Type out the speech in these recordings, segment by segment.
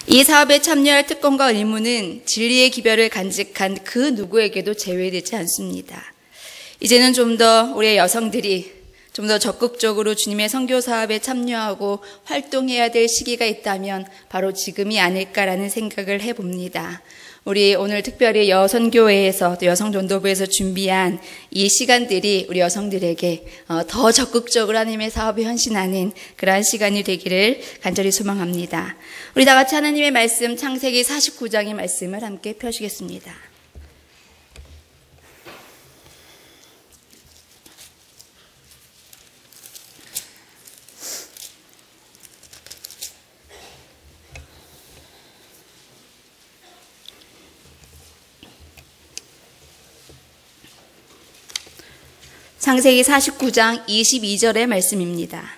이 사업에 참여할 특권과 의무는 진리의 기별을 간직한 그 누구에게도 제외되지 않습니다. 이제는 좀 더 우리의 여성들이 좀 더 적극적으로 주님의 선교 사업에 참여하고 활동해야 될 시기가 있다면 바로 지금이 아닐까라는 생각을 해봅니다. 우리 오늘 특별히 여선교회에서 또 여성전도부에서 준비한 이 시간들이 우리 여성들에게 더 적극적으로 하나님의 사업에 헌신하는 그러한 시간이 되기를 간절히 소망합니다. 우리 다 같이 하나님의 말씀 창세기 49장의 말씀을 함께 펴시겠습니다. 창세기 49장 22절의 말씀입니다.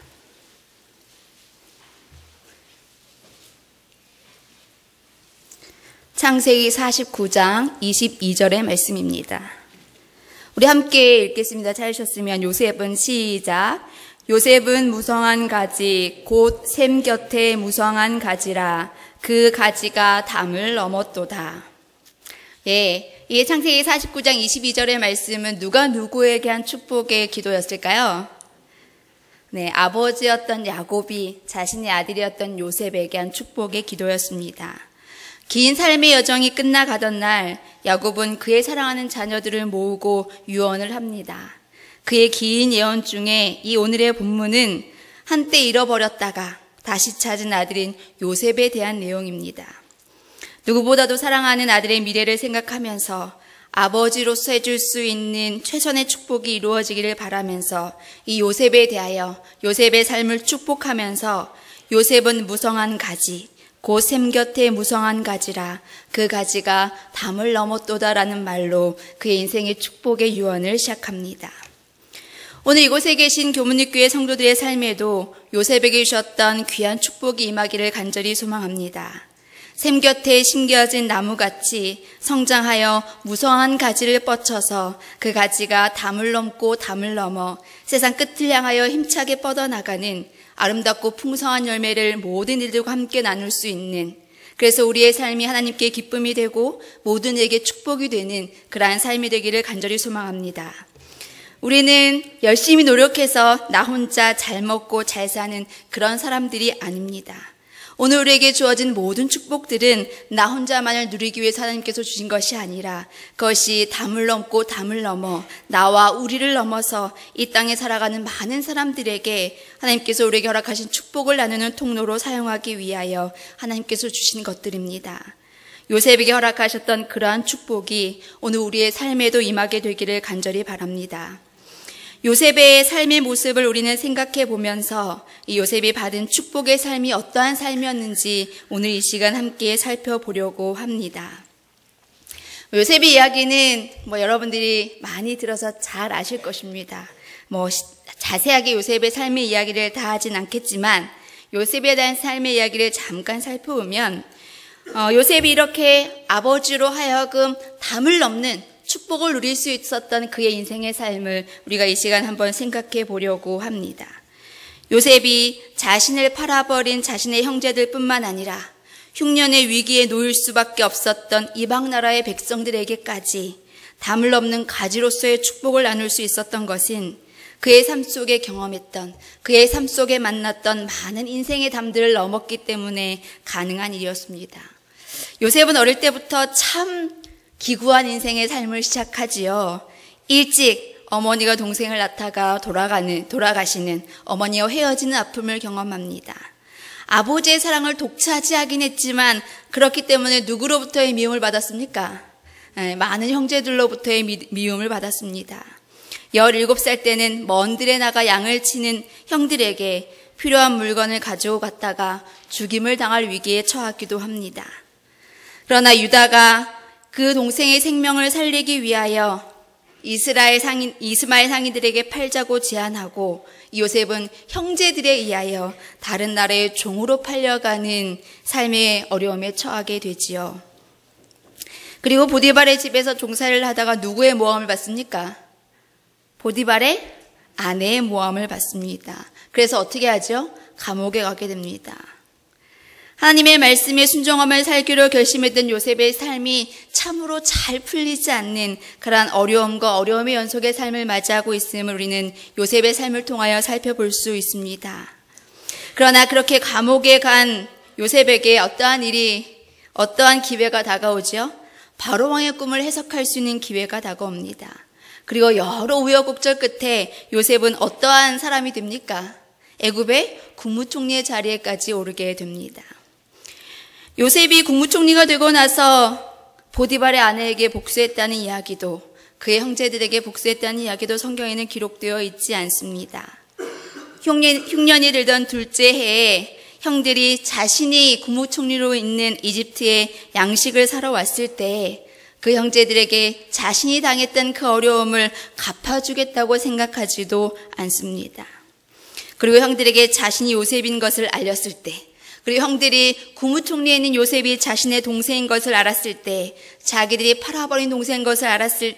창세기 49장 22절의 말씀입니다. 우리 함께 읽겠습니다. 찾으셨으면 요셉은 시작. 요셉은 무성한 가지 곧 샘 곁에 무성한 가지라 그 가지가 담을 넘었도다. 이 창세기 49장 22절의 말씀은 누가 누구에게 한 축복의 기도였을까요? 아버지였던 야곱이 자신의 아들이었던 요셉에게 한 축복의 기도였습니다. 긴 삶의 여정이 끝나가던 날 야곱은 그의 사랑하는 자녀들을 모으고 유언을 합니다. 그의 긴 예언 중에 이 오늘의 본문은 한때 잃어버렸다가 다시 찾은 아들인 요셉에 대한 내용입니다. 누구보다도 사랑하는 아들의 미래를 생각하면서 아버지로서 해줄 수 있는 최선의 축복이 이루어지기를 바라면서 이 요셉에 대하여 요셉의 삶을 축복하면서 요셉은 무성한 가지 곧 샘 곁에 무성한 가지라 그 가지가 담을 넘었도다라는 말로 그의 인생의 축복의 유언을 시작합니다. 오늘 이곳에 계신 교문립교회 성도들의 삶에도 요셉에게 주셨던 귀한 축복이 임하기를 간절히 소망합니다. 샘 곁에 심겨진 나무같이 성장하여 무성한 가지를 뻗쳐서 그 가지가 담을 넘고 담을 넘어 세상 끝을 향하여 힘차게 뻗어나가는 아름답고 풍성한 열매를 모든 이들과 함께 나눌 수 있는, 그래서 우리의 삶이 하나님께 기쁨이 되고 모든 이에게 축복이 되는 그러한 삶이 되기를 간절히 소망합니다. 우리는 열심히 노력해서 나 혼자 잘 먹고 잘 사는 그런 사람들이 아닙니다. 오늘 우리에게 주어진 모든 축복들은 나 혼자만을 누리기 위해서 하나님께서 주신 것이 아니라 그것이 담을 넘고 담을 넘어 나와 우리를 넘어서 이 땅에 살아가는 많은 사람들에게 하나님께서 우리에게 허락하신 축복을 나누는 통로로 사용하기 위하여 하나님께서 주신 것들입니다. 요셉에게 허락하셨던 그러한 축복이 오늘 우리의 삶에도 임하게 되기를 간절히 바랍니다. 요셉의 삶의 모습을 우리는 생각해 보면서 이 요셉이 받은 축복의 삶이 어떠한 삶이었는지 오늘 이 시간 함께 살펴보려고 합니다. 요셉의 이야기는 여러분들이 많이 들어서 잘 아실 것입니다. 자세하게 요셉의 삶의 이야기를 다 하진 않겠지만 요셉에 대한 삶의 이야기를 잠깐 살펴보면 요셉이 이렇게 아버지로 하여금 담을 넘는 축복을 누릴 수 있었던 그의 인생의 삶을 우리가 이 시간 한번 생각해 보려고 합니다. 요셉이 자신을 팔아버린 자신의 형제들뿐만 아니라 흉년의 위기에 놓일 수밖에 없었던 이방 나라의 백성들에게까지 담을 넘는 가지로서의 축복을 나눌 수 있었던 것은 그의 삶 속에 경험했던, 그의 삶 속에 만났던 많은 인생의 담들을 넘었기 때문에 가능한 일이었습니다. 요셉은 어릴 때부터 참 기구한 인생의 삶을 시작하지요. 일찍 어머니가 동생을 낳다가 돌아가시는, 어머니와 헤어지는 아픔을 경험합니다. 아버지의 사랑을 독차지하긴 했지만 그렇기 때문에 누구로부터의 미움을 받았습니까? 많은 형제들로부터의 미움을 받았습니다. 17살 때는 먼 들에 나가 양을 치는 형들에게 필요한 물건을 가지고 갔다가 죽임을 당할 위기에 처하기도 합니다. 그러나 유다가 그 동생의 생명을 살리기 위하여 이스마엘 상인들에게 팔자고 제안하고 요셉은 형제들에 의하여 다른 나라의 종으로 팔려가는 삶의 어려움에 처하게 되지요. 그리고 보디발의 집에서 종살이를 하다가 누구의 모함을 받습니까? 보디발의 아내의 모함을 받습니다. 그래서 어떻게 하죠? 감옥에 가게 됩니다. 하나님의 말씀에 순종함을 살기로 결심했던 요셉의 삶이 참으로 잘 풀리지 않는 그러한 어려움과 어려움의 연속의 삶을 맞이하고 있음을 우리는 요셉의 삶을 통하여 살펴볼 수 있습니다. 그러나 그렇게 감옥에 간 요셉에게 어떠한 기회가 다가오죠? 바로 왕의 꿈을 해석할 수 있는 기회가 다가옵니다. 그리고 여러 우여곡절 끝에 요셉은 어떠한 사람이 됩니까? 애굽의 국무총리의 자리에까지 오르게 됩니다. 요셉이 국무총리가 되고 나서 보디발의 아내에게 복수했다는 이야기도, 그의 형제들에게 복수했다는 이야기도 성경에는 기록되어 있지 않습니다. 흉년이 들던 둘째 해에 형들이 자신이 국무총리로 있는 이집트에 양식을 사러 왔을 때 그 형제들에게 자신이 당했던 그 어려움을 갚아주겠다고 생각하지도 않습니다. 그리고 형들에게 자신이 요셉인 것을 알렸을 때, 그리고 형들이 국무총리에 있는 요셉이 자신의 동생인 것을 알았을 때, 자기들이 팔아버린 동생인 것을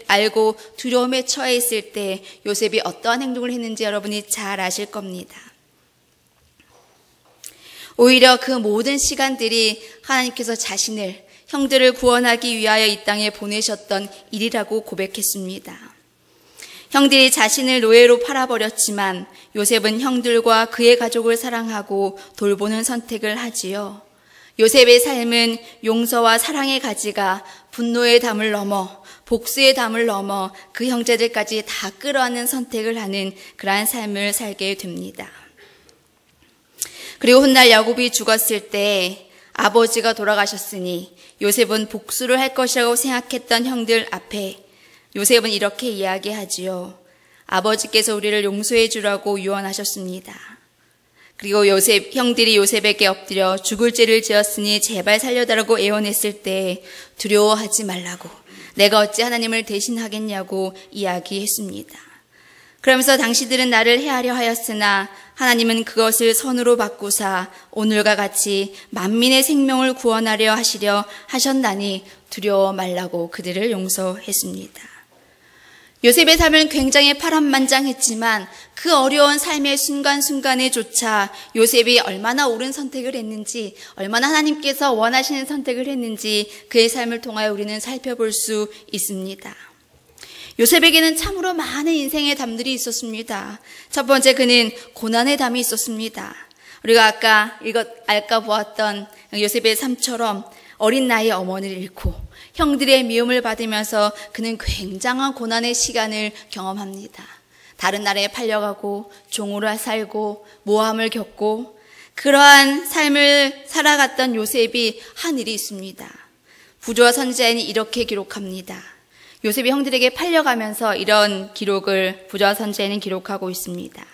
알고 두려움에 처해 있을 때 요셉이 어떠한 행동을 했는지 여러분이 잘 아실 겁니다. 오히려 그 모든 시간들이 하나님께서 자신을, 형들을 구원하기 위하여 이 땅에 보내셨던 일이라고 고백했습니다. 형들이 자신을 노예로 팔아버렸지만 요셉은 형들과 그의 가족을 사랑하고 돌보는 선택을 하지요. 요셉의 삶은 용서와 사랑의 가지가 분노의 담을 넘어, 복수의 담을 넘어 그 형제들까지 다 끌어안는 선택을 하는 그러한 삶을 살게 됩니다. 그리고 훗날 야곱이 죽었을 때 아버지가 돌아가셨으니 요셉은 복수를 할 것이라고 생각했던 형들 앞에 요셉은 이렇게 이야기하지요. 아버지께서 우리를 용서해 주라고 유언하셨습니다. 그리고 형들이 요셉에게 엎드려 죽을 죄를 지었으니 제발 살려달라고 애원했을 때 두려워하지 말라고, 내가 어찌 하나님을 대신하겠냐고 이야기했습니다. 그러면서 당신들은 나를 해하려 하였으나 하나님은 그것을 선으로 바꾸사 오늘과 같이 만민의 생명을 구원하려 하셨나니 두려워 말라고 그들을 용서했습니다. 요셉의 삶은 굉장히 파란만장했지만 그 어려운 삶의 순간순간에조차 요셉이 얼마나 옳은 선택을 했는지, 얼마나 하나님께서 원하시는 선택을 했는지 그의 삶을 통하여 우리는 살펴볼 수 있습니다. 요셉에게는 참으로 많은 인생의 담들이 있었습니다. 첫 번째, 그는 고난의 담이 있었습니다. 우리가 아까 보았던 요셉의 삶처럼 어린 나이에 어머니를 잃고 형들의 미움을 받으면서 그는 굉장한 고난의 시간을 경험합니다. 다른 나라에 팔려가고 종으로 살고 모함을 겪고 그러한 삶을 살아갔던 요셉이 한 일이 있습니다. 부조와 선지자는 이렇게 기록합니다. 요셉이 형들에게 팔려가면서 이런 기록을 부조와 선지자는 기록하고 있습니다.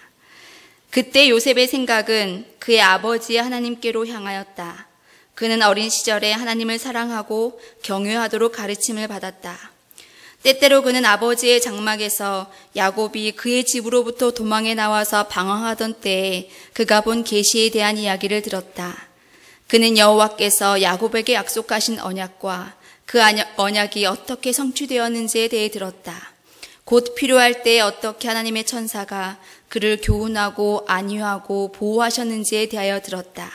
그때 요셉의 생각은 그의 아버지의 하나님께로 향하였다. 그는 어린 시절에 하나님을 사랑하고 경외하도록 가르침을 받았다. 때때로 그는 아버지의 장막에서 야곱이 그의 집으로부터 도망해 나와서 방황하던 때에 그가 본 계시에 대한 이야기를 들었다. 그는 여호와께서 야곱에게 약속하신 언약과 그 언약이 어떻게 성취되었는지에 대해 들었다. 곧 필요할 때 어떻게 하나님의 천사가 그를 교훈하고 안위하고 보호하셨는지에 대하여 들었다.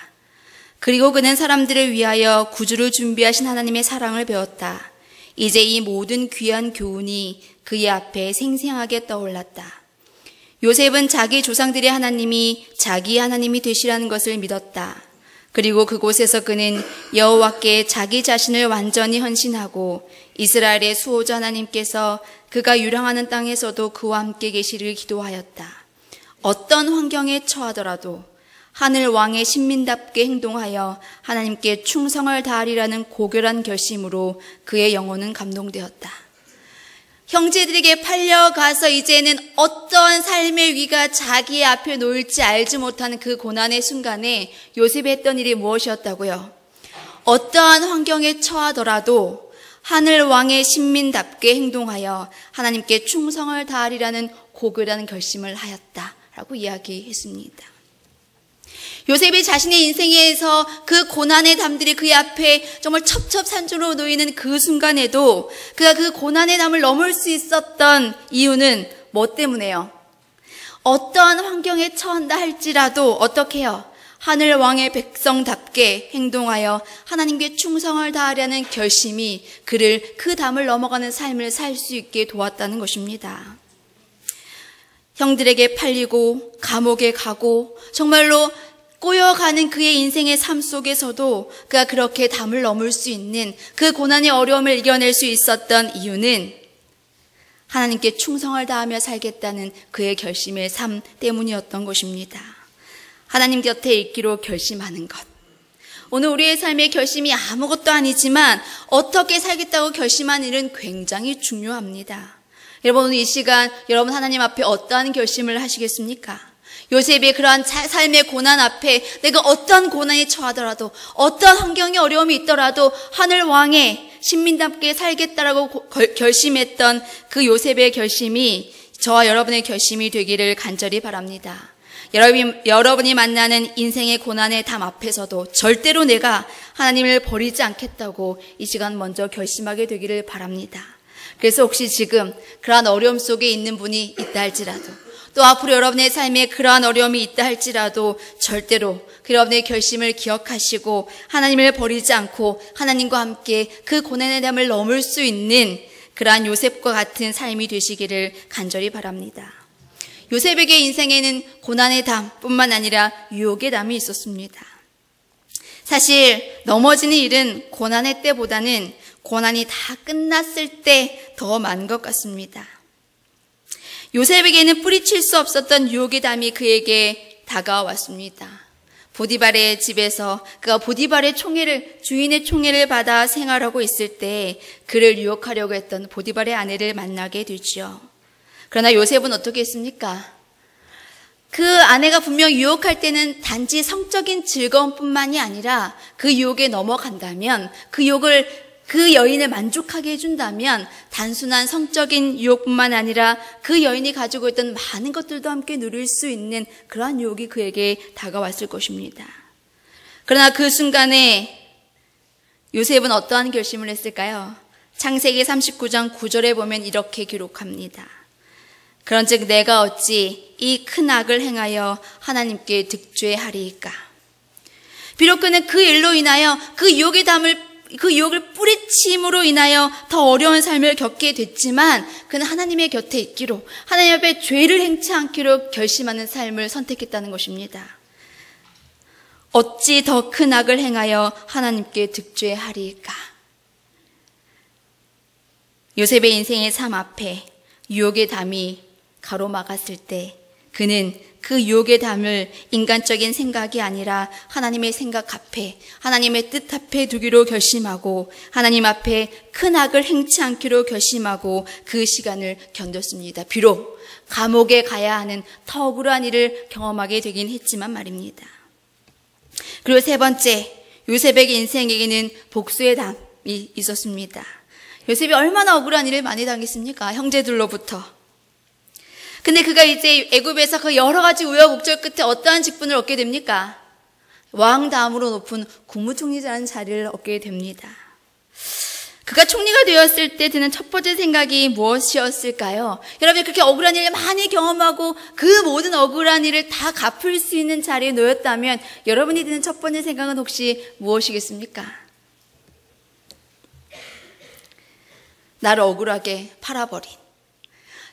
그리고 그는 사람들을 위하여 구주를 준비하신 하나님의 사랑을 배웠다. 이제 이 모든 귀한 교훈이 그의 앞에 생생하게 떠올랐다. 요셉은 자기 조상들의 하나님이 자기의 하나님이 되시라는 것을 믿었다. 그리고 그곳에서 그는 여호와께 자기 자신을 완전히 헌신하고 이스라엘의 수호자 하나님께서 그가 유랑하는 땅에서도 그와 함께 계시를 기도하였다. 어떤 환경에 처하더라도 하늘 왕의 신민답게 행동하여 하나님께 충성을 다하리라는 고결한 결심으로 그의 영혼은 감동되었다. 형제들에게 팔려가서 이제는 어떠한 삶의 위가 자기의 앞에 놓일지 알지 못하는 그 고난의 순간에 요셉이 했던 일이 무엇이었다고요? 어떠한 환경에 처하더라도 하늘 왕의 신민답게 행동하여 하나님께 충성을 다하리라는 고결한 결심을 하였다라고 이야기했습니다. 요셉이 자신의 인생에서 그 고난의 담들이 그의 앞에 정말 첩첩산중으로 놓이는 그 순간에도 그가 그 고난의 담을 넘을 수 있었던 이유는 뭐 때문에요? 어떠한 환경에 처한다 할지라도 어떻게 해요? 하늘 왕의 백성답게 행동하여 하나님께 충성을 다하려는 결심이 그를 그 담을 넘어가는 삶을 살 수 있게 도왔다는 것입니다. 형들에게 팔리고 감옥에 가고 정말로 꼬여가는 그의 인생의 삶 속에서도 그가 그렇게 담을 넘을 수 있는 그 고난의 어려움을 이겨낼 수 있었던 이유는 하나님께 충성을 다하며 살겠다는 그의 결심의 삶 때문이었던 것입니다. 하나님 곁에 있기로 결심하는 것. 오늘 우리의 삶의 결심이 아무것도 아니지만 어떻게 살겠다고 결심한 일은 굉장히 중요합니다. 여러분, 오늘 이 시간 여러분 하나님 앞에 어떠한 결심을 하시겠습니까? 요셉의 그러한 삶의 고난 앞에 내가 어떤 고난이 처하더라도 어떤 환경의 어려움이 있더라도 하늘 왕의 신민답게 살겠다라고 결심했던 그 요셉의 결심이 저와 여러분의 결심이 되기를 간절히 바랍니다. 여러분이 만나는 인생의 고난의 담 앞에서도 절대로 내가 하나님을 버리지 않겠다고 이 시간 먼저 결심하게 되기를 바랍니다. 그래서 혹시 지금 그러한 어려움 속에 있는 분이 있다 할지라도 또 앞으로 여러분의 삶에 그러한 어려움이 있다 할지라도 절대로 여러분의 결심을 기억하시고 하나님을 버리지 않고 하나님과 함께 그 고난의 담을 넘을 수 있는 그러한 요셉과 같은 삶이 되시기를 간절히 바랍니다. 요셉에게 인생에는 고난의 담뿐만 아니라 유혹의 담이 있었습니다. 사실 넘어지는 일은 고난의 때보다는 고난이 다 끝났을 때 더 많은 것 같습니다. 요셉에게는 뿌리칠 수 없었던 유혹의 담이 그에게 다가왔습니다. 보디발의 집에서 그가 보디발의 주인의 총애를 받아 생활하고 있을 때 그를 유혹하려고 했던 보디발의 아내를 만나게 되죠. 그러나 요셉은 어떻게 했습니까? 그 아내가 분명 유혹할 때는 단지 성적인 즐거움뿐만이 아니라 그 유혹에 넘어간다면 그 여인을 만족하게 해준다면 단순한 성적인 유혹뿐만 아니라 그 여인이 가지고 있던 많은 것들도 함께 누릴 수 있는 그러한 유혹이 그에게 다가왔을 것입니다. 그러나 그 순간에 요셉은 어떠한 결심을 했을까요? 창세기 39장 9절에 보면 이렇게 기록합니다. 그런즉 내가 어찌 이 큰 악을 행하여 하나님께 득죄하리이까. 비록 그는 그 일로 인하여 그 유혹을 뿌리침으로 인하여 더 어려운 삶을 겪게 됐지만 그는 하나님의 곁에 있기로 하나님 앞에 죄를 행치 않기로 결심하는 삶을 선택했다는 것입니다. 어찌 더 큰 악을 행하여 하나님께 득죄하리이까. 요셉의 인생의 삶 앞에 유혹의 담이 가로막았을 때 그는 그 유혹의 담을 인간적인 생각이 아니라 하나님의 생각 앞에 하나님의 뜻 앞에 두기로 결심하고 하나님 앞에 큰 악을 행치 않기로 결심하고 그 시간을 견뎠습니다. 비록 감옥에 가야 하는 더 억울한 일을 경험하게 되긴 했지만 말입니다. 그리고 세 번째, 요셉의 인생에게는 복수의 담이 있었습니다. 요셉이 얼마나 억울한 일을 많이 당했습니까? 형제들로부터. 근데 그가 이제 애굽에서 그 여러 가지 우여곡절 끝에 어떠한 직분을 얻게 됩니까? 왕 다음으로 높은 국무총리라는 자리를 얻게 됩니다. 그가 총리가 되었을 때 드는 첫 번째 생각이 무엇이었을까요? 여러분이 그렇게 억울한 일을 많이 경험하고 그 모든 억울한 일을 다 갚을 수 있는 자리에 놓였다면 여러분이 드는 첫 번째 생각은 혹시 무엇이겠습니까? 나를 억울하게 팔아버린,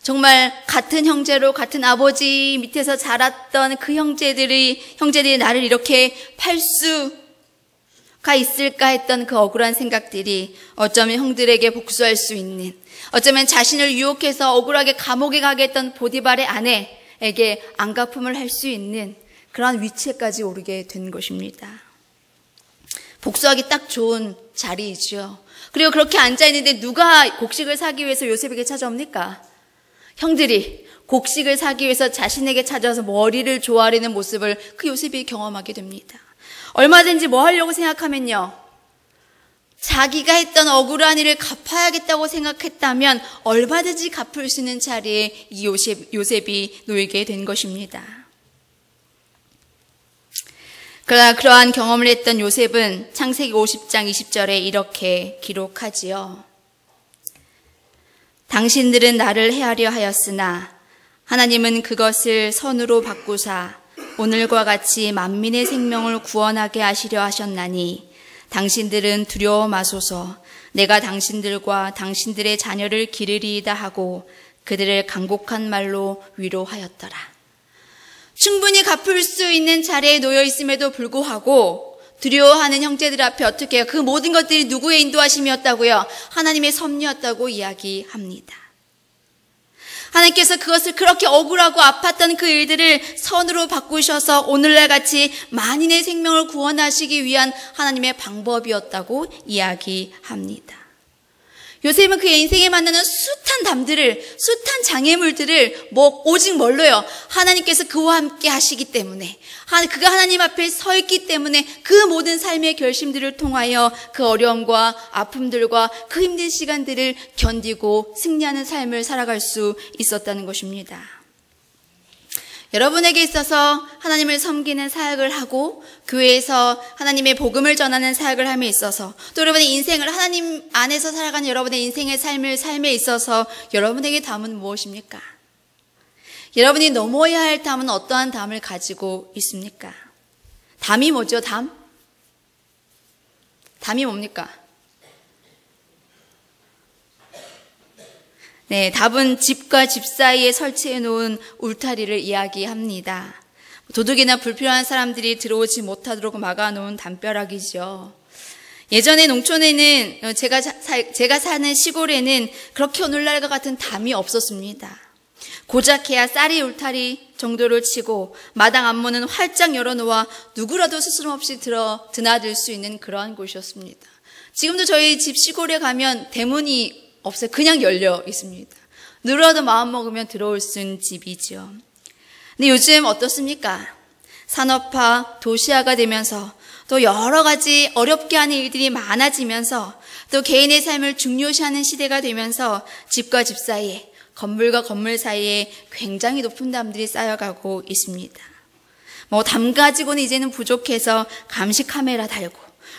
정말 같은 형제로 같은 아버지 밑에서 자랐던 그 형제들이 나를 이렇게 팔 수가 있을까 했던 그 억울한 생각들이 어쩌면 형들에게 복수할 수 있는, 어쩌면 자신을 유혹해서 억울하게 감옥에 가게 했던 보디발의 아내에게 안갚음을 할 수 있는 그러한 위치에까지 오르게 된 것입니다. 복수하기 딱 좋은 자리이죠. 그리고 그렇게 앉아있는데 누가 곡식을 사기 위해서 요셉에게 찾아옵니까? 형들이 곡식을 사기 위해서 자신에게 찾아와서 머리를 조아리는 모습을 그 요셉이 경험하게 됩니다. 얼마든지 뭐 하려고 생각하면요, 자기가 했던 억울한 일을 갚아야겠다고 생각했다면 얼마든지 갚을 수 있는 자리에 이 요셉이 놓이게 된 것입니다. 그러나 그러한 경험을 했던 요셉은 창세기 50장 20절에 이렇게 기록하지요. 당신들은 나를 해하려 하였으나 하나님은 그것을 선으로 바꾸사 오늘과 같이 만민의 생명을 구원하게 하시려 하셨나니 당신들은 두려워 마소서. 내가 당신들과 당신들의 자녀를 기르리이다 하고 그들을 간곡한 말로 위로하였더라. 충분히 갚을 수 있는 자리에 놓여 있음에도 불구하고 두려워하는 형제들 앞에 어떻게 해요? 그 모든 것들이 누구의 인도하심이었다고요? 하나님의 섭리였다고 이야기합니다. 하나님께서 그것을 그렇게 억울하고 아팠던 그 일들을 선으로 바꾸셔서 오늘날 같이 만인의 생명을 구원하시기 위한 하나님의 방법이었다고 이야기합니다. 요셉은 그의 인생에 만나는 숱한 담들을, 숱한 장애물들을 오직 뭘로요? 하나님께서 그와 함께 하시기 때문에, 그가 하나님 앞에 서 있기 때문에 그 모든 삶의 결심들을 통하여 그 어려움과 아픔들과 그 힘든 시간들을 견디고 승리하는 삶을 살아갈 수 있었다는 것입니다. 여러분에게 있어서 하나님을 섬기는 사역을 하고 교회에서 하나님의 복음을 전하는 사역을 함에 있어서 또 여러분의 인생을 하나님 안에서 살아가는 여러분의 인생의 삶에 있어서 여러분에게 담은 무엇입니까? 여러분이 넘어야 할 담은 어떠한 담을 가지고 있습니까? 담이 뭐죠? 담이 뭡니까? 네, 답은 집과 집 사이에 설치해 놓은 울타리를 이야기합니다. 도둑이나 불필요한 사람들이 들어오지 못하도록 막아놓은 담벼락이죠. 예전에 농촌에는 제가 사는 시골에는 그렇게 오늘날과 같은 담이 없었습니다. 고작해야 쌀이 울타리 정도를 치고 마당 앞문은 활짝 열어놓아 누구라도 스스럼 없이 드나들 수 있는 그러한 곳이었습니다. 지금도 저희 집 시골에 가면 대문이 없어요. 그냥 열려 있습니다. 누구라도 마음 먹으면 들어올 수 있는 집이죠. 근데 요즘 어떻습니까? 산업화, 도시화가 되면서 또 여러 가지 어렵게 하는 일들이 많아지면서 또 개인의 삶을 중요시하는 시대가 되면서 집과 집 사이에, 건물과 건물 사이에 굉장히 높은 담들이 쌓여가고 있습니다. 담 가지고는 이제는 부족해서 감시 카메라 달고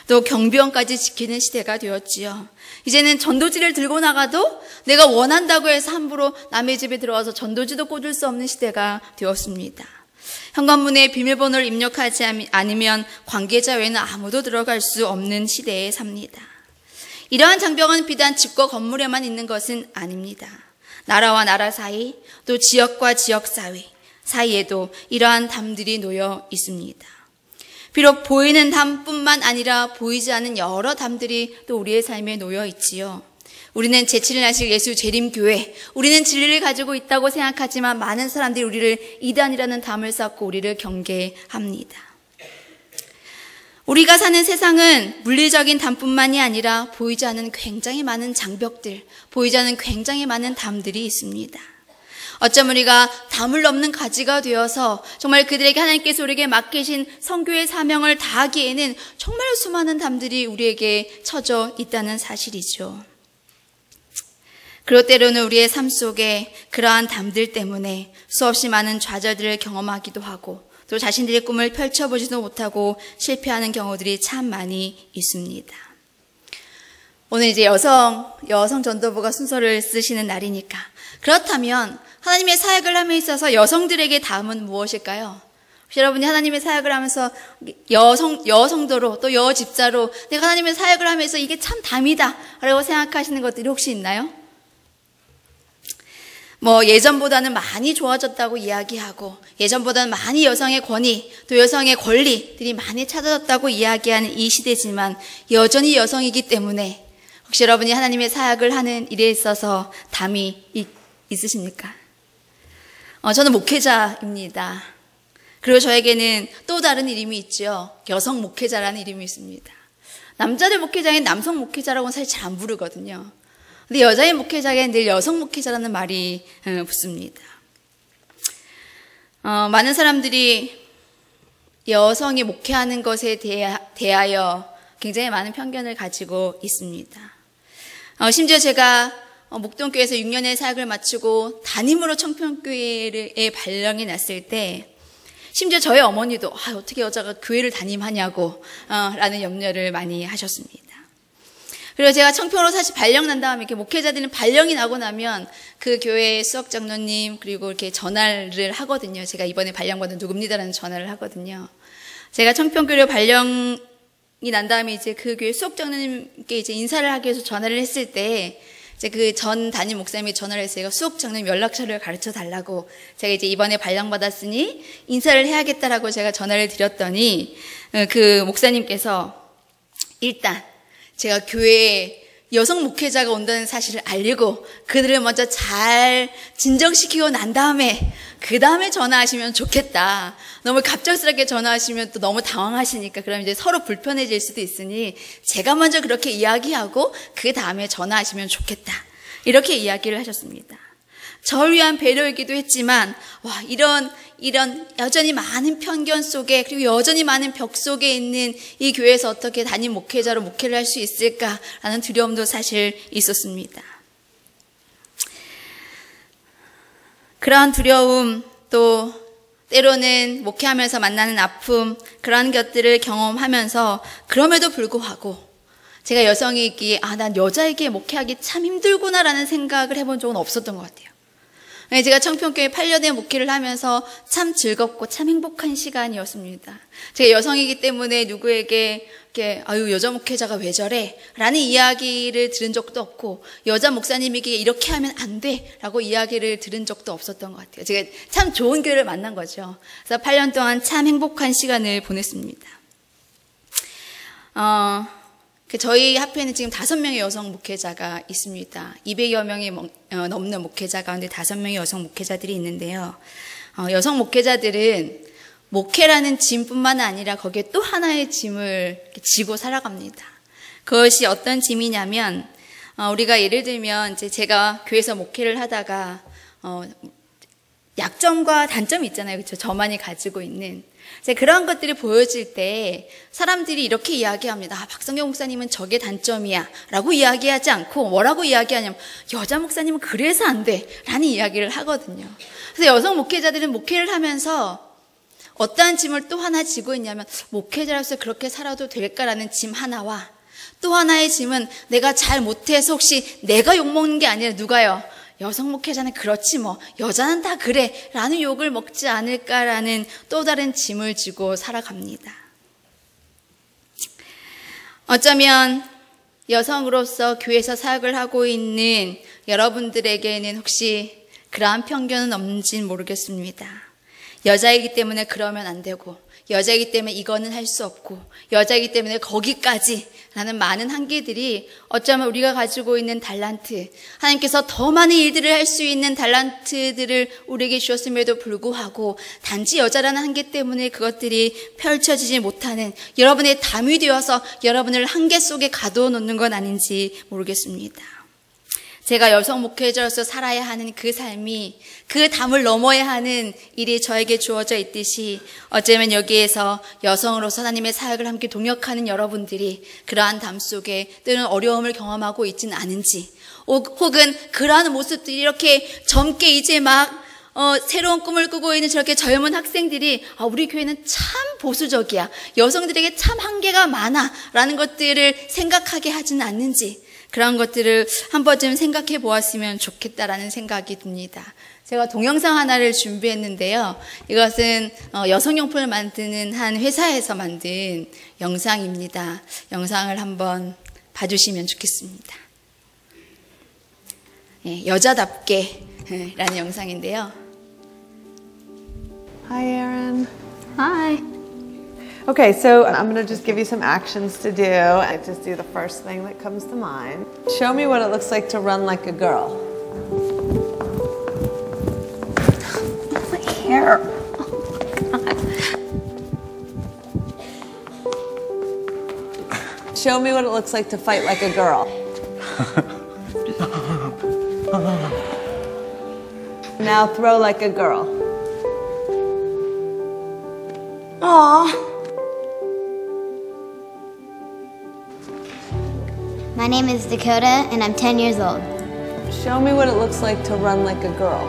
또 경비원까지 지키는 시대가 되었지요. 이제는 전도지를 들고 나가도 내가 원한다고 해서 함부로 남의 집에 들어와서 전도지도 꽂을 수 없는 시대가 되었습니다. 현관문에 비밀번호를 입력하지 않으면 관계자 외에는 아무도 들어갈 수 없는 시대에 삽니다. 이러한 장벽은 비단 집과 건물에만 있는 것은 아닙니다. 나라와 나라 사이, 또 지역과 지역 사이에도 이러한 담들이 놓여 있습니다. 비록 보이는 담뿐만 아니라 보이지 않는 여러 담들이 또 우리의 삶에 놓여 있지요. 우리는 제7일 나실 예수 재림교회, 우리는 진리를 가지고 있다고 생각하지만 많은 사람들이 우리를 이단이라는 담을 쌓고 우리를 경계합니다. 우리가 사는 세상은 물리적인 담뿐만이 아니라 보이지 않는 굉장히 많은 장벽들, 보이지 않는 굉장히 많은 담들이 있습니다. 어쩜 우리가 담을 넘는 가지가 되어서 정말 그들에게 하나님께서 우리에게 맡기신 선교의 사명을 다하기에는 정말 수많은 담들이 우리에게 처져 있다는 사실이죠. 그리고 때로는 우리의 삶 속에 그러한 담들 때문에 수없이 많은 좌절들을 경험하기도 하고 또 자신들의 꿈을 펼쳐보지도 못하고 실패하는 경우들이 참 많이 있습니다. 오늘 이제 여성 전도부가 순서를 쓰시는 날이니까 그렇다면 하나님의 사역을 함에 있어서 여성들에게 담은 무엇일까요? 혹시 여러분이 하나님의 사역을 하면서 여성도로 또 여집사로 내가 하나님의 사역을 하면서 이게 참 담이다 라고 생각하시는 것들이 혹시 있나요? 예전보다는 많이 좋아졌다고 이야기하고 예전보다는 많이 여성의 권위 또 여성의 권리들이 많이 찾아졌다고 이야기하는 이 시대지만 여전히 여성이기 때문에 혹시 여러분이 하나님의 사역을 하는 일에 있어서 담이 있으십니까? 저는 목회자입니다. 그리고 저에게는 또 다른 이름이 있죠. 여성 목회자라는 이름이 있습니다. 남자들 목회자인 남성 목회자라고는 사실 잘 안 부르거든요. 근데 여자의 목회자에게는 늘 여성 목회자라는 말이 붙습니다. 많은 사람들이 여성이 목회하는 것에 대하여 굉장히 많은 편견을 가지고 있습니다. 심지어 제가 목동교회에서 6년의 사역을 마치고 담임으로 청평교회에 발령이 났을 때 심지어 저희 어머니도 어떻게 여자가 교회를 담임하냐고 라는 염려를 많이 하셨습니다. 그리고 제가 청평으로 사실 발령 난 다음에 이렇게 목회자들은 발령이 나고 나면 그 교회의 수석 장로님 그리고 이렇게 전화를 하거든요. 제가 이번에 발령받은 누굽니다라는 전화를 하거든요. 제가 청평교회 발령이 난 다음에 이제 그 교회 수석 장로님께 이제 인사를 하기 위해서 전화를 했을 때 이제 그 전 담임 목사님이 전화를 해서 제가 수석 장로님 연락처를 가르쳐 달라고 제가 이제 이번에 발령받았으니 인사를 해야겠다라고 제가 전화를 드렸더니 그 목사님께서 일단 제가 교회에 여성 목회자가 온다는 사실을 알리고 그들을 먼저 잘 진정시키고 난 다음에 그 다음에 전화하시면 좋겠다. 너무 갑작스럽게 전화하시면 또 너무 당황하시니까 그럼 이제 서로 불편해질 수도 있으니 제가 먼저 그렇게 이야기하고 그 다음에 전화하시면 좋겠다. 이렇게 이야기를 하셨습니다. 저를 위한 배려이기도 했지만 와 이런 여전히 많은 편견 속에 그리고 여전히 많은 벽 속에 있는 이 교회에서 어떻게 담임 목회자로 목회를 할 수 있을까라는 두려움도 사실 있었습니다. 그러한 두려움 또 때로는 목회하면서 만나는 아픔 그러한 것들을 경험하면서 그럼에도 불구하고 제가 여성이기에 난 여자에게 목회하기 참 힘들구나라는 생각을 해본 적은 없었던 것 같아요. 제가 청평교회 8년의 목회를 하면서 참 즐겁고 참 행복한 시간이었습니다. 제가 여성이기 때문에 누구에게 이렇게 여자 목회자가 왜 저래? 라는 이야기를 들은 적도 없고 여자 목사님에게 이렇게 하면 안 돼! 라고 이야기를 들은 적도 없었던 것 같아요. 제가 참 좋은 교회를 만난 거죠. 그래서 8년 동안 참 행복한 시간을 보냈습니다. 저희 학교에는 지금 5명의 여성 목회자가 있습니다. 200여 명이 넘는 목회자 가운데 5명의 여성 목회자들이 있는데요. 여성 목회자들은 목회라는 짐뿐만 아니라 거기에 또 하나의 짐을 지고 살아갑니다. 그것이 어떤 짐이냐면 우리가 예를 들면 이제 제가 교회에서 목회를 하다가 약점과 단점이 있잖아요. 그렇죠? 저만이 가지고 있는 그런 것들이 보여질 때 사람들이 이렇게 이야기합니다. 박성경 목사님은 저게 단점이야 라고 이야기하지 않고 뭐라고 이야기하냐면 여자 목사님은 그래서 안 돼 라는 이야기를 하거든요. 그래서 여성 목회자들은 목회를 하면서 어떠한 짐을 또 하나 지고 있냐면 목회자로서 그렇게 살아도 될까라는 짐 하나와 또 하나의 짐은 내가 잘 못해서 혹시 내가 욕먹는 게 아니라 누가요? 여성 목회자는 그렇지 뭐 여자는 다 그래 라는 욕을 먹지 않을까라는 또 다른 짐을 지고 살아갑니다. 어쩌면 여성으로서 교회에서 사역을 하고 있는 여러분들에게는 혹시 그러한 편견은 없는지는 모르겠습니다. 여자이기 때문에 그러면 안 되고 여자이기 때문에 이거는 할 수 없고 여자이기 때문에 거기까지 라는 많은 한계들이 어쩌면 우리가 가지고 있는 달란트 하나님께서 더 많은 일들을 할 수 있는 달란트들을 우리에게 주셨음에도 불구하고 단지 여자라는 한계 때문에 그것들이 펼쳐지지 못하는 여러분의 담이 되어서 여러분을 한계 속에 가두어 놓는 건 아닌지 모르겠습니다. 제가 여성 목회자로서 살아야 하는 그 삶이 그 담을 넘어야 하는 일이 저에게 주어져 있듯이 어쩌면 여기에서 여성으로서 하나님의 사역을 함께 동역하는 여러분들이 그러한 담 속에 때로는 어려움을 경험하고 있지는 않은지 혹은 그러한 모습들이 이렇게 젊게 이제 막 새로운 꿈을 꾸고 있는 저렇게 젊은 학생들이 우리 교회는 참 보수적이야 여성들에게 참 한계가 많아 라는 것들을 생각하게 하지는 않는지 그런 것들을 한 번쯤 생각해 보았으면 좋겠다라는 생각이 듭니다. 제가 동영상 하나를 준비했는데요. 이것은 여성용품을 만드는 한 회사에서 만든 영상입니다. 영상을 한번 봐주시면 좋겠습니다. 여자답게 라는 영상인데요. Hi, Erin. Hi. Okay, so I'm going to just give you some actions to do. I just do the first thing that comes to mind. Show me what it looks like to run like a girl. My hair. Show me what it looks like to fight like a girl. Now throw like a girl. Aww. My name is Dakota, and I'm 10 years old. Show me what it looks like to run like a girl.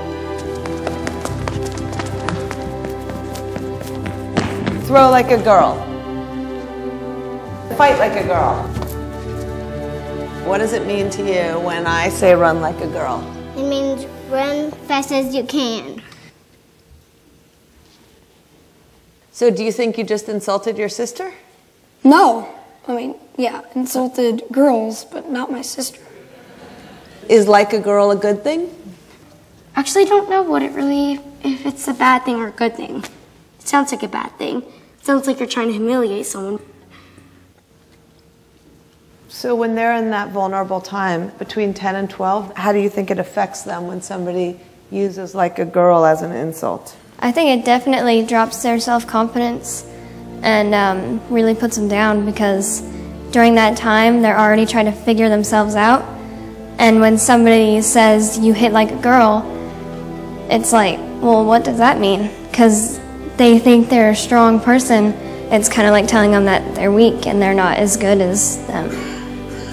Throw like a girl. Fight like a girl. What does it mean to you when I say run like a girl? It means run fast as you can. So do you think you just insulted your sister? No. I mean, yeah, insulted girls, but not my sister. Is like a girl a good thing? Actually, I don't know if it's a bad thing or a good thing. It sounds like a bad thing. It sounds like you're trying to humiliate someone. So when they're in that vulnerable time between 10 and 12, how do you think it affects them when somebody uses like a girl as an insult? I think it definitely drops their self-confidence and really puts them down, because during that time they're already trying to figure themselves out, and when somebody says you hit like a girl, it's like, well, what does that mean? Because they think they're a strong person. It's kind of like telling them that they're weak and they're not as good as them.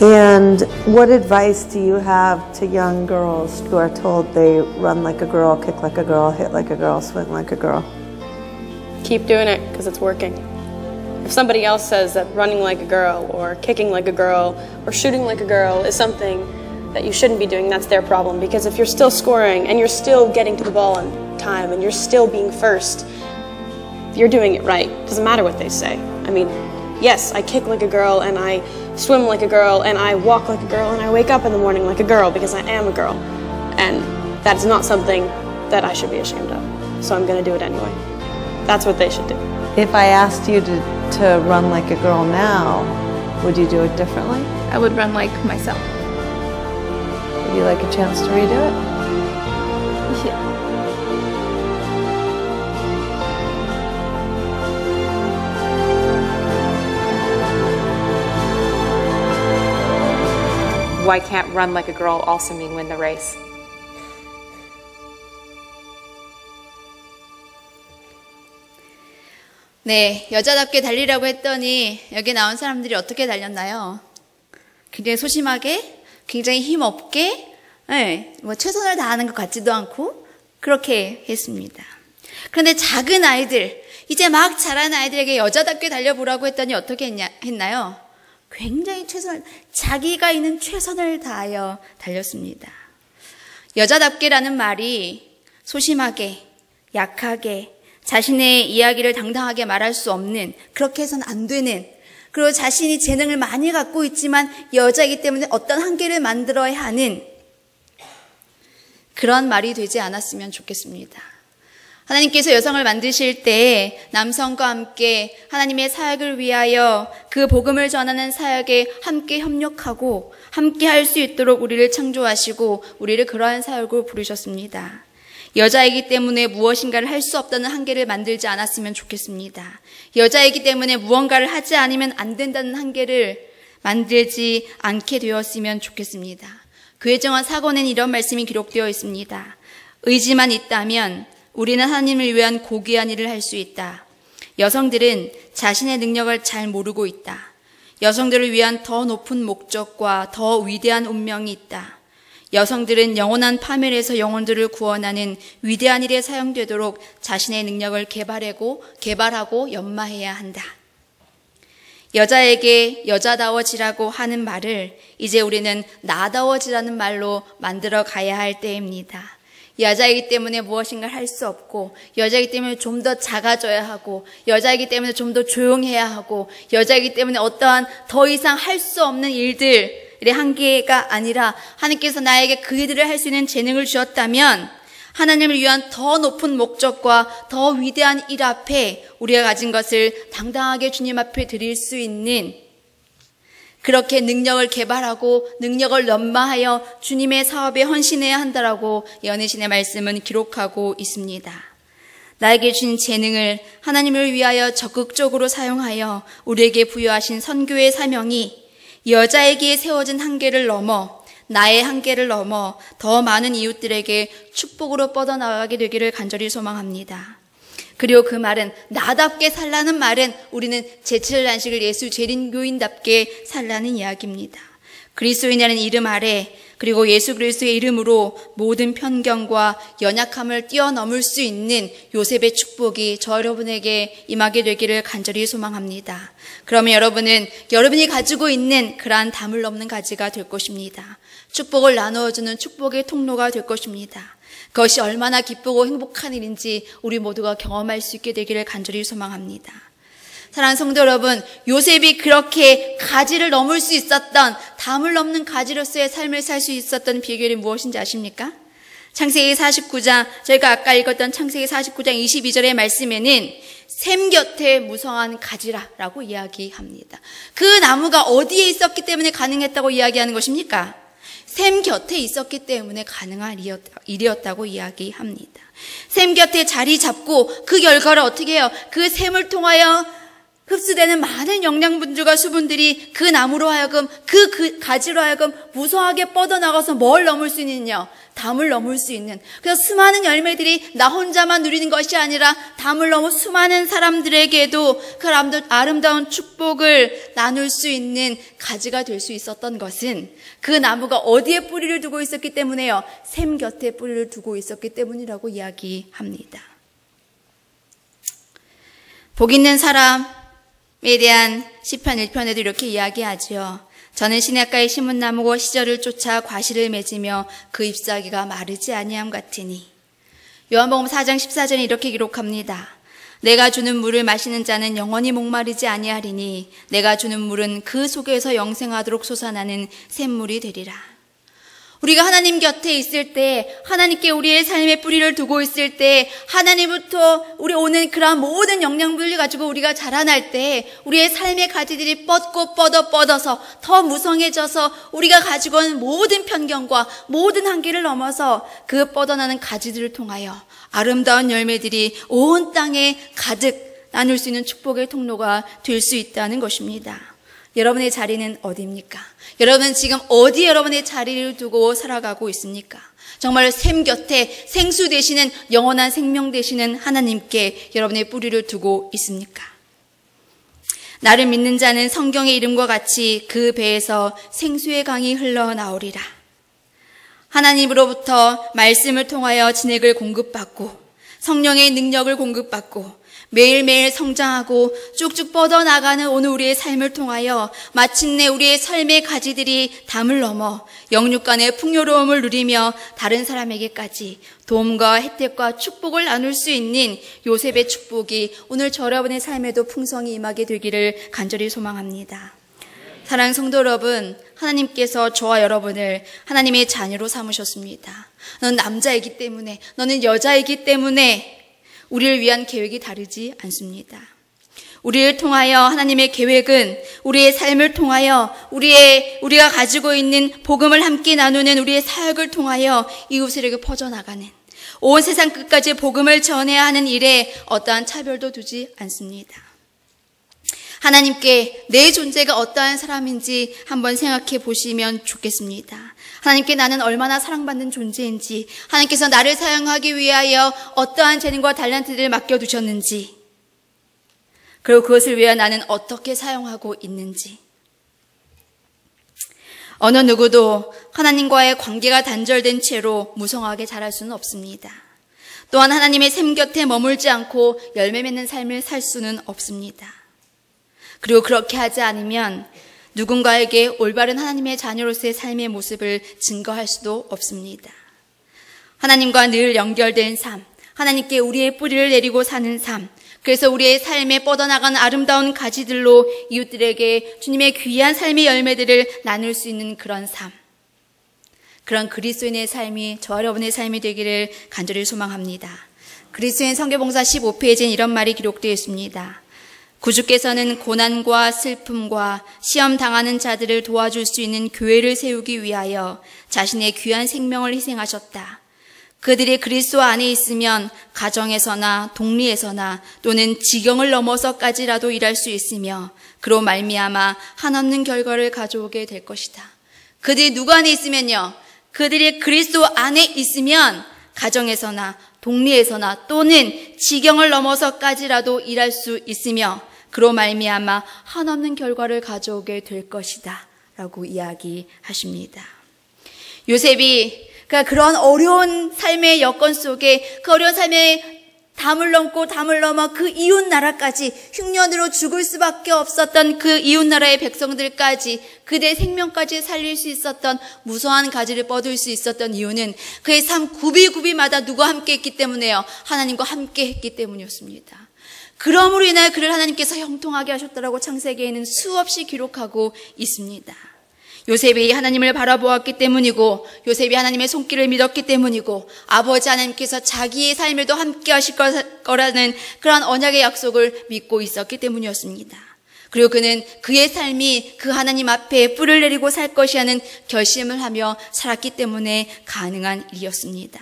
And what advice do you have to young girls who are told they run like a girl, kick like a girl, hit like a girl, swing like a girl? Keep doing it because it's working. If somebody else says that running like a girl or kicking like a girl or shooting like a girl is something that you shouldn't be doing, that's their problem. Because if you're still scoring and you're still getting to the ball on time and you're still being first, you're doing it right. It doesn't matter what they say. I mean, yes, I kick like a girl and I swim like a girl and I walk like a girl and I wake up in the morning like a girl because I am a girl. And that's not something that I should be ashamed of. So I'm going to do it anyway. That's what they should do. If I asked you to run like a girl now, would you do it differently? I would run like myself. Would you like a chance to redo it? Yeah. Why can't run like a girl also mean win the race? 네, 여자답게 달리라고 했더니 여기 나온 사람들이 어떻게 달렸나요? 굉장히 소심하게, 굉장히 힘없게, 네, 뭐 최선을 다하는 것 같지도 않고 그렇게 했습니다. 그런데 작은 아이들, 이제 막 자라는 아이들에게 여자답게 달려보라고 했더니 어떻게 했나요? 굉장히 자기가 있는 최선을 다하여 달렸습니다. 여자답게라는 말이 소심하게, 약하게, 자신의 이야기를 당당하게 말할 수 없는, 그렇게 해서는 안 되는, 그리고 자신이 재능을 많이 갖고 있지만 여자이기 때문에 어떤 한계를 만들어야 하는 그런 말이 되지 않았으면 좋겠습니다. 하나님께서 여성을 만드실 때 남성과 함께 하나님의 사역을 위하여 그 복음을 전하는 사역에 함께 협력하고 함께 할 수 있도록 우리를 창조하시고 우리를 그러한 사역으로 부르셨습니다. 여자이기 때문에 무엇인가를 할 수 없다는 한계를 만들지 않았으면 좋겠습니다. 여자이기 때문에 무언가를 하지 않으면 안 된다는 한계를 만들지 않게 되었으면 좋겠습니다. 교회 정원 사권에는 이런 말씀이 기록되어 있습니다. 의지만 있다면 우리는 하나님을 위한 고귀한 일을 할 수 있다. 여성들은 자신의 능력을 잘 모르고 있다. 여성들을 위한 더 높은 목적과 더 위대한 운명이 있다. 여성들은 영원한 파멸에서 영혼들을 구원하는 위대한 일에 사용되도록 자신의 능력을 개발하고 연마해야 한다. 여자에게 여자다워지라고 하는 말을 이제 우리는 나다워지라는 말로 만들어 가야 할 때입니다. 여자이기 때문에 무엇인가 할 수 없고, 여자이기 때문에 좀 더 작아져야 하고, 여자이기 때문에 좀 더 조용해야 하고, 여자이기 때문에 어떠한 더 이상 할 수 없는 일들의 한계가 아니라 하나님께서 나에게 그 일들을 할 수 있는 재능을 주었다면 하나님을 위한 더 높은 목적과 더 위대한 일 앞에 우리가 가진 것을 당당하게 주님 앞에 드릴 수 있는, 그렇게 능력을 개발하고 능력을 연마하여 주님의 사업에 헌신해야 한다라고 연애신의 말씀은 기록하고 있습니다. 나에게 주신 재능을 하나님을 위하여 적극적으로 사용하여 우리에게 부여하신 선교의 사명이 여자에게 세워진 한계를 넘어, 나의 한계를 넘어 더 많은 이웃들에게 축복으로 뻗어나가게 되기를 간절히 소망합니다. 그리고 그 말은, 나답게 살라는 말은 우리는 제7일 안식을 예수 재림교인답게 살라는 이야기입니다. 그리스도인이라는 이름 아래 그리고 예수 그리스도의 이름으로 모든 편견과 연약함을 뛰어넘을 수 있는 요셉의 축복이 저 여러분에게 임하게 되기를 간절히 소망합니다. 그러면 여러분은 여러분이 가지고 있는 그러한 담을 넘는 가지가 될 것입니다. 축복을 나누어주는 축복의 통로가 될 것입니다. 그것이 얼마나 기쁘고 행복한 일인지 우리 모두가 경험할 수 있게 되기를 간절히 소망합니다. 사랑하는 성도 여러분, 요셉이 그렇게 가지를 넘을 수 있었던, 담을 넘는 가지로서의 삶을 살 수 있었던 비결이 무엇인지 아십니까? 창세기 49장, 저희가 아까 읽었던 창세기 49장 22절의 말씀에는 샘 곁에 무성한 가지라라고 이야기합니다. 그 나무가 어디에 있었기 때문에 가능했다고 이야기하는 것입니까? 샘 곁에 있었기 때문에 가능한 일이었다고 이야기합니다. 샘 곁에 자리 잡고 그 결과를 어떻게 해요? 그 샘을 통하여 흡수되는 많은 영양분들과 수분들이 그 나무로 하여금 그 가지로 하여금 무성하게 뻗어나가서 뭘 넘을 수 있느냐? 담을 넘을 수 있는. 그래서 수많은 열매들이 나 혼자만 누리는 것이 아니라 담을 넘어 수많은 사람들에게도 그 아름다운 축복을 나눌 수 있는 가지가 될 수 있었던 것은 그 나무가 어디에 뿌리를 두고 있었기 때문에요. 샘 곁에 뿌리를 두고 있었기 때문이라고 이야기합니다. 복 있는 사람에 대한 시편 1편에도 이렇게 이야기하죠. 저는 시냇가에 심은 나무고 시절을 쫓아 과실을 맺으며 그 잎사귀가 마르지 아니함 같으니. 요한복음 4장 14절에 이렇게 기록합니다. 내가 주는 물을 마시는 자는 영원히 목마르지 아니하리니 내가 주는 물은 그 속에서 영생하도록 솟아나는 샘물이 되리라. 우리가 하나님 곁에 있을 때, 하나님께 우리의 삶의 뿌리를 두고 있을 때, 하나님부터 우리 오는 그러한 모든 영양분을 가지고 우리가 자라날 때 우리의 삶의 가지들이 뻗어서 더 무성해져서 우리가 가지고 있는 모든 편견과 모든 한계를 넘어서 그 뻗어나는 가지들을 통하여 아름다운 열매들이 온 땅에 가득 나눌 수 있는 축복의 통로가 될 수 있다는 것입니다. 여러분의 자리는 어디입니까? 여러분은 지금 어디 여러분의 자리를 두고 살아가고 있습니까? 정말 샘 곁에 생수 되시는 영원한 생명 되시는 하나님께 여러분의 뿌리를 두고 있습니까? 나를 믿는 자는 성경의 이름과 같이 그 배에서 생수의 강이 흘러나오리라. 하나님으로부터 말씀을 통하여 진액을 공급받고 성령의 능력을 공급받고 매일매일 성장하고 쭉쭉 뻗어나가는 오늘 우리의 삶을 통하여 마침내 우리의 삶의 가지들이 담을 넘어 영육간의 풍요로움을 누리며 다른 사람에게까지 도움과 혜택과 축복을 나눌 수 있는 요셉의 축복이 오늘 저 여러분의 삶에도 풍성히 임하게 되기를 간절히 소망합니다. 사랑하는 성도 여러분, 하나님께서 저와 여러분을 하나님의 자녀로 삼으셨습니다. 너는 남자이기 때문에, 너는 여자이기 때문에 우리를 위한 계획이 다르지 않습니다. 우리를 통하여 하나님의 계획은 우리의 삶을 통하여 우리가 가지고 있는 복음을 함께 나누는 우리의 사역을 통하여 이웃에게 퍼져나가는 온 세상 끝까지 복음을 전해야 하는 일에 어떠한 차별도 두지 않습니다. 하나님께 내 존재가 어떠한 사람인지 한번 생각해 보시면 좋겠습니다. 하나님께 나는 얼마나 사랑받는 존재인지, 하나님께서 나를 사용하기 위하여 어떠한 재능과 탤런트들을 맡겨두셨는지, 그리고 그것을 위하여 나는 어떻게 사용하고 있는지. 어느 누구도 하나님과의 관계가 단절된 채로 무성하게 자랄 수는 없습니다. 또한 하나님의 샘 곁에 머물지 않고 열매 맺는 삶을 살 수는 없습니다. 그리고 그렇게 하지 않으면 누군가에게 올바른 하나님의 자녀로서의 삶의 모습을 증거할 수도 없습니다. 하나님과 늘 연결된 삶, 하나님께 우리의 뿌리를 내리고 사는 삶, 그래서 우리의 삶에 뻗어나가는 아름다운 가지들로 이웃들에게 주님의 귀한 삶의 열매들을 나눌 수 있는 그런 삶, 그런 그리스도인의 삶이 저와 여러분의 삶이 되기를 간절히 소망합니다. 그리스도인 성경봉사 15페이지엔 이런 말이 기록되어 있습니다. 구주께서는 고난과 슬픔과 시험 당하는 자들을 도와줄 수 있는 교회를 세우기 위하여 자신의 귀한 생명을 희생하셨다. 그들이 그리스도 안에 있으면 가정에서나 동리에서나 또는 지경을 넘어서까지라도 일할 수 있으며 그로 말미암아 한없는 결과를 가져오게 될 것이다. 그들이 누구 안에 있으면요? 그들이 그리스도 안에 있으면 가정에서나 동리에서나 또는 지경을 넘어서까지라도 일할 수 있으며 그로 말미암아 한없는 결과를 가져오게 될 것이다 라고 이야기하십니다. 요셉이 그런 어려운 삶의 여건 속에 그 어려운 삶의 담을 넘고 담을 넘어 그 이웃 나라까지 흉년으로 죽을 수밖에 없었던 그 이웃 나라의 백성들까지 그들의 생명까지 살릴 수 있었던 무서운 가지를 뻗을 수 있었던 이유는 그의 삶 구비구비마다 누구와 함께 했기 때문에요. 하나님과 함께 했기 때문이었습니다. 그러므로 인하여 그를 하나님께서 형통하게 하셨다라고 창세기에는 수없이 기록하고 있습니다. 요셉이 하나님을 바라보았기 때문이고 요셉이 하나님의 손길을 믿었기 때문이고 아버지 하나님께서 자기의 삶에도 함께 하실 거라는 그런 언약의 약속을 믿고 있었기 때문이었습니다. 그리고 그는 그의 삶이 그 하나님 앞에 뿔을 내리고 살 것이라는 결심을 하며 살았기 때문에 가능한 일이었습니다.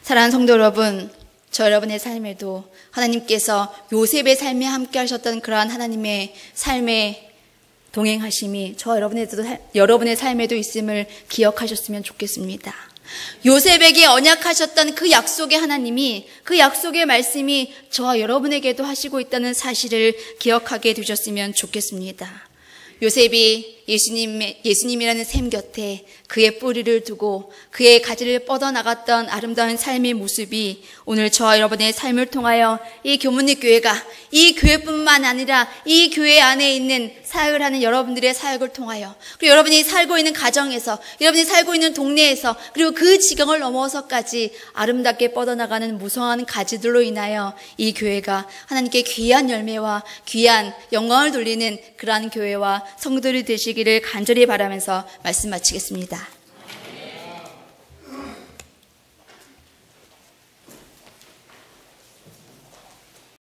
사랑하는 성도 여러분, 저 여러분의 삶에도 하나님께서 요셉의 삶에 함께 하셨던 그러한 하나님의 삶에 동행하심이 저 여러분의 삶에도 있음을 기억하셨으면 좋겠습니다. 요셉에게 언약하셨던 그 약속의 하나님이 그 약속의 말씀이 저와 여러분에게도 하시고 있다는 사실을 기억하게 되셨으면 좋겠습니다. 요셉이 예수님이라는 샘 곁에 그의 뿌리를 두고 그의 가지를 뻗어나갔던 아름다운 삶의 모습이 오늘 저와 여러분의 삶을 통하여 이 교문리 교회가 이 교회뿐만 아니라 이 교회 안에 있는 사역을 하는 여러분들의 사역을 통하여 그리고 여러분이 살고 있는 가정에서 여러분이 살고 있는 동네에서 그리고 그 지경을 넘어서까지 아름답게 뻗어나가는 무성한 가지들로 인하여 이 교회가 하나님께 귀한 열매와 귀한 영광을 돌리는 그러한 교회와 성도들이 되시기를 간절히 바라면서 말씀 마치겠습니다.